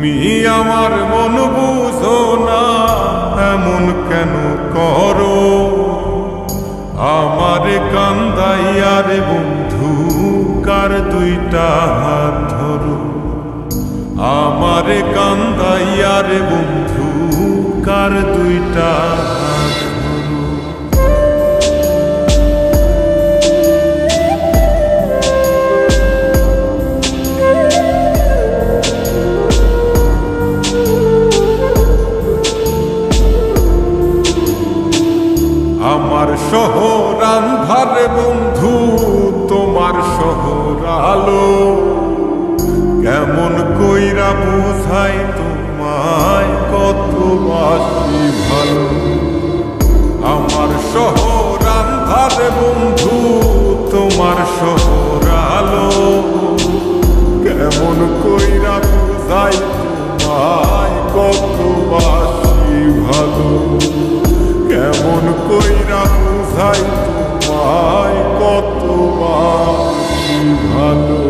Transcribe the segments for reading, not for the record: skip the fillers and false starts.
তুমি আমার মন বুঝো না, এমন কেন করো? আমারে কান্দাইয়া রে বন্ধু, কার দুইটা হাত ধরো। আমারে কান্দাইয়া রে বন্ধু, কার দুইটা হাত ধরো। আমার শহর আন্ধার বন্ধু, তোমার শহর আলো। কেমন কইরা বুঝাই তোমায়, কত বাসি ভালো। আমার শহর আন্ধার বন্ধু, তোমার শহর আলো। কেমন কইরা বুঝাই তোমায়, কত বাসি ভালো। কেমন কইরা বুঝাই তোমায়, কত বাসি ভালো।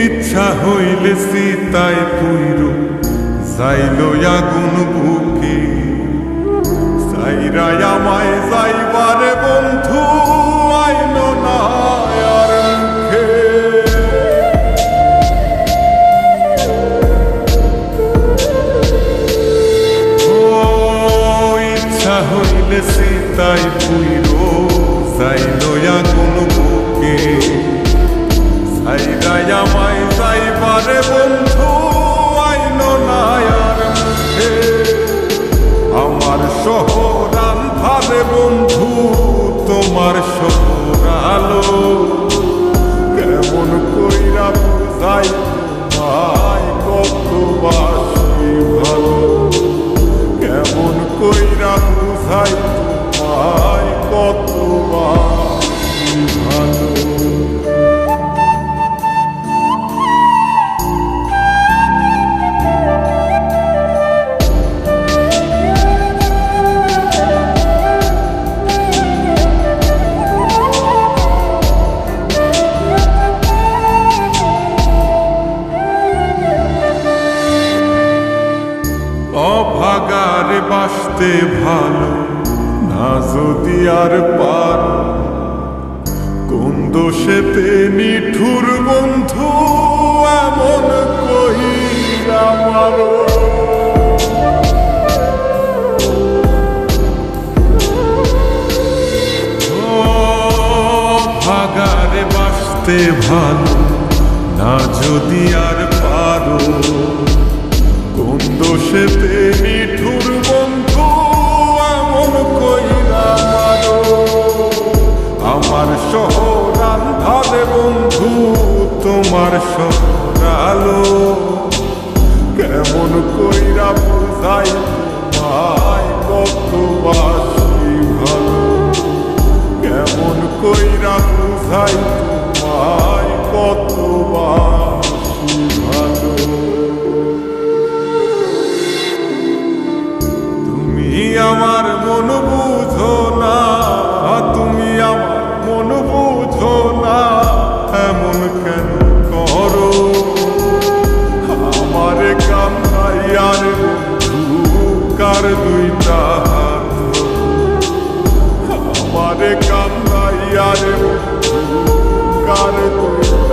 ইচ্ছা হইলে সীতায় পুইর যাইল আগুন বুকে। সাইরাই আমায় যাইবারে বন্ধু, আইল না আর মুখে। ও ইচ্ছা হইলে সীতায় পুইর যাইল আগুন বুকে। সাইরাই আমায় যাইবারে বন্ধু, আইল না আর মুখে। আমার শহর আন্ধারে বন্ধু, তোমার শহর আলো। কেমন কইরা বুঝাই তোমায়, কত বাসি ভালো। কেমন কইরা বুঝাই তোমায়, কত বাসি ভালো। অভাগারে বাসতে ভালো না যদি আর পার। কোন দোষেতে নিঠুর বন্ধু, এমন কইরা মারো। অভাগারে বাসতে ভালো না যদি আর পারো। কোন দোষেতে নিঠুর বন্ধু, এমন কইরা মারো। আমার শহর আন্ধারে বন্ধু, তোমার শহর আলো। কেমন কইরা বুঝাই তোমায়, কত বাসি ভালো। কেমন কইরা বুঝাই তোমায়, কত বাসি ভালো। আমার মন বুঝো না, তুমি আমার মন বুঝো না, এমন কেন করো? আমারে কান্দাইয়া রে বন্ধু, কার দুইটা হাত ধরো। আমারে কান্দাইয়া রে বন্ধু, কার দুইটা